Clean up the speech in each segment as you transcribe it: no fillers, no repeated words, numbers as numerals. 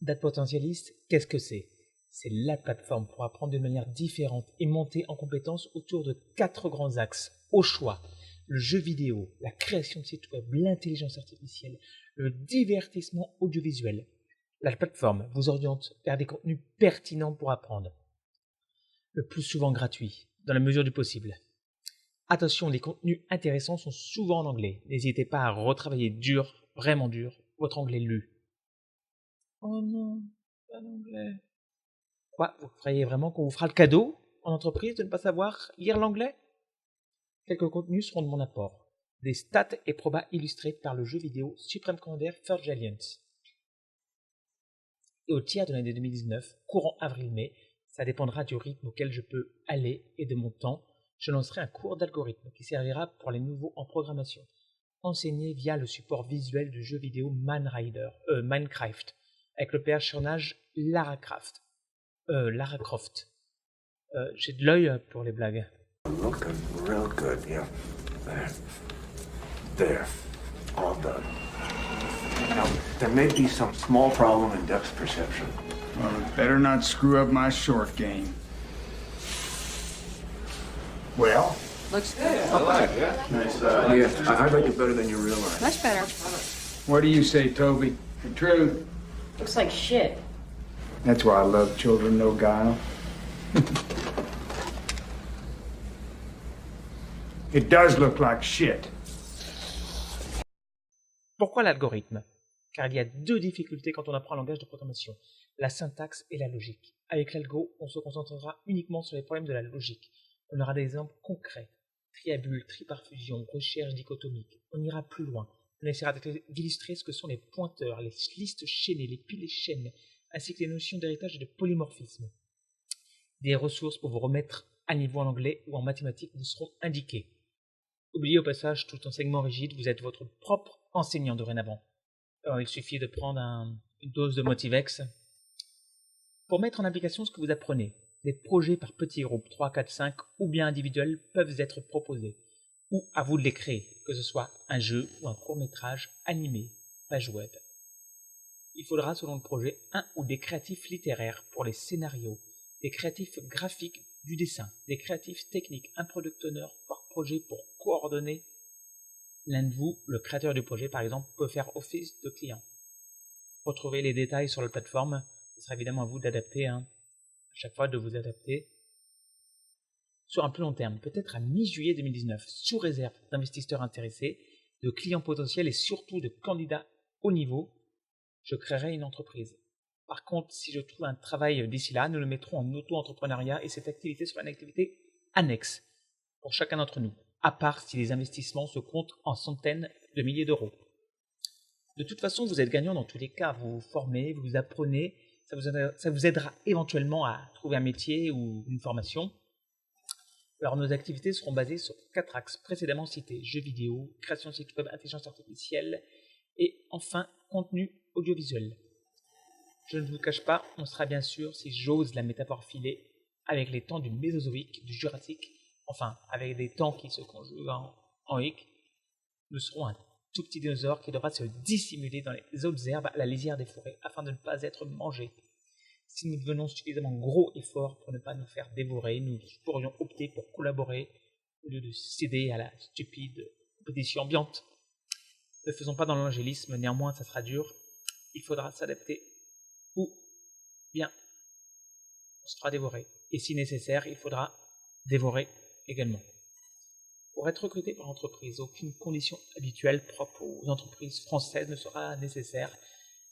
Data Potentialist, qu'est-ce que c'est? C'est la plateforme pour apprendre de manière différente et monter en compétences autour de 4 grands axes. Au choix, le jeu vidéo, la création de sites web, l'intelligence artificielle, le divertissement audiovisuel. La plateforme vous oriente vers des contenus pertinents pour apprendre. Le plus souvent gratuit, dans la mesure du possible. Attention, les contenus intéressants sont souvent en anglais. N'hésitez pas à retravailler dur, vraiment dur, votre anglais lu. Oh non, pas l'anglais. Quoi, vous croyez vraiment qu'on vous fera le cadeau en entreprise de ne pas savoir lire l'anglais? Quelques contenus seront de mon apport. Des stats et probas illustrés par le jeu vidéo Supreme Commander First Alliance. Et au tiers de l'année 2019, courant avril-mai, ça dépendra du rythme auquel je peux aller et de mon temps, je lancerai un cours d'algorithme qui servira pour les nouveaux en programmation, enseigné via le support visuel du jeu vidéo Minecraft, avec le personnage Lara Croft. J'ai de l'œil pour les blagues. Looking real good, yeah. There. All done. Now, there may be some small problem in depth perception. Well, it better not screw up my short game. Well? Looks good. I like it, yeah. Nice, yeah, I like it better than you realize. Much better. What do you say, Toby? The truth. Looks like shit. That's why I love children, no guile. It does look like shit. Pourquoi l'algorithme? Car il y a deux difficultés quand on apprend un langage de programmation, la syntaxe et la logique. Avec l'algo, on se concentrera uniquement sur les problèmes de la logique. On aura des exemples concrets. Triabule, triparfusion, recherche dichotomique. On ira plus loin. On essaiera d'illustrer ce que sont les pointeurs, les listes chaînées, les piles et chaînes, ainsi que les notions d'héritage et de polymorphisme. Des ressources pour vous remettre à niveau en anglais ou en mathématiques vous seront indiquées. Oubliez au passage tout enseignement rigide, vous êtes votre propre enseignant dorénavant. Alors, il suffit de prendre une dose de Motivex pour mettre en application ce que vous apprenez. Des projets par petits groupes, 3, 4, 5 ou bien individuels peuvent être proposés. Ou à vous de les créer, que ce soit un jeu ou un court-métrage animé, page web. Il faudra, selon le projet, un ou des créatifs littéraires pour les scénarios, des créatifs graphiques du dessin, des créatifs techniques, un product owner par projet pour coordonner. L'un de vous, le créateur du projet par exemple, peut faire office de client. Retrouvez les détails sur la plateforme, ce sera évidemment à vous d'adapter, à chaque fois de vous adapter. Sur un plus long terme, peut-être à mi-juillet 2019, sous réserve d'investisseurs intéressés, de clients potentiels et surtout de candidats haut niveau, je créerai une entreprise. Par contre, si je trouve un travail d'ici là, nous le mettrons en auto-entrepreneuriat et cette activité sera une activité annexe pour chacun d'entre nous, à part si les investissements se comptent en centaines de milliers d'euros. De toute façon, vous êtes gagnant dans tous les cas, vous vous formez, vous vous apprenez, ça vous aidera éventuellement à trouver un métier ou une formation. Alors nos activités seront basées sur 4 axes précédemment cités, jeux vidéo, création de site web, intelligence artificielle et enfin contenu audiovisuel. Je ne vous cache pas, on sera bien sûr, si j'ose la métaphore filée, avec les temps du Mésozoïque, du Jurassique, enfin avec des temps qui se conjuguent en hic, nous serons un tout petit dinosaure qui devra se dissimuler dans les autres herbes à la lisière des forêts afin de ne pas être mangé. Si nous devenons suffisamment gros et forts pour ne pas nous faire dévorer, nous pourrions opter pour collaborer au lieu de céder à la stupide compétition ambiante. Ne faisons pas dans l'angélisme, néanmoins ça sera dur, il faudra s'adapter ou bien on se fera dévorer. Et si nécessaire, il faudra dévorer également. Pour être recruté par l'entreprise, aucune condition habituelle propre aux entreprises françaises ne sera nécessaire.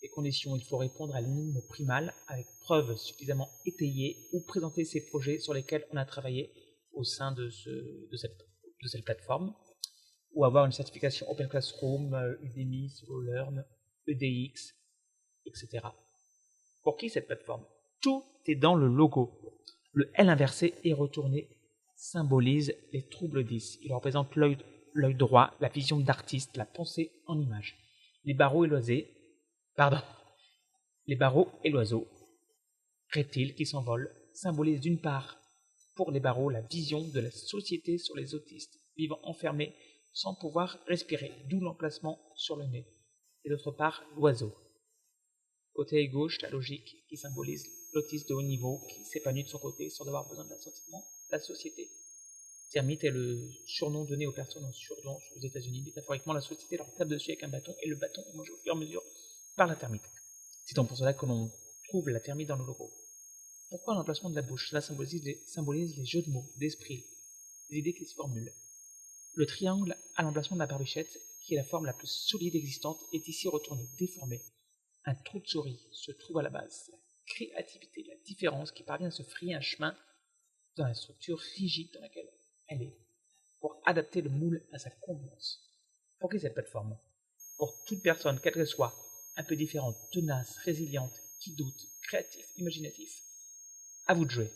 Les conditions, il faut répondre à l'énigme primale avec preuves suffisamment étayées ou présenter ces projets sur lesquels on a travaillé au sein de cette plateforme ou avoir une certification Open Classroom, Udemy, SoloLearn, EDX, etc. Pour qui cette plateforme? Tout est dans le logo. Le L inversé et retourné symbolise les troubles 10. Il représente l'œil droit, la vision d'artiste, la pensée en image. Les barreaux et l'oiseau, reptile qui s'envole, symbolisent d'une part, pour les barreaux, la vision de la société sur les autistes, vivant enfermés sans pouvoir respirer, d'où l'emplacement sur le nez. Et d'autre part, l'oiseau. Côté gauche, la logique qui symbolise l'autiste de haut niveau qui s'épanouit de son côté sans avoir besoin de la société. Termite est le surnom donné aux personnes en surdose aux États-Unis. Métaphoriquement, la société leur tape dessus avec un bâton et le bâton est mangé au fur et à mesure par la termite. C'est donc pour cela que l'on trouve la termite dans le logo. Pourquoi l'emplacement de la bouche? Cela symbolise les jeux de mots, d'esprit, les idées qui se formulent. Le triangle à l'emplacement de la barbichette, qui est la forme la plus solide existante, est ici retourné, déformé. Un trou de souris se trouve à la base. La créativité, la différence qui parvient à se frayer un chemin dans la structure rigide dans laquelle elle est, pour adapter le moule à sa convenance. Pour qui cette plateforme? Pour toute personne, quelle qu'elle soit, un peu différente, tenace, résiliente, qui doute, créatif, imaginatif. À vous de jouer.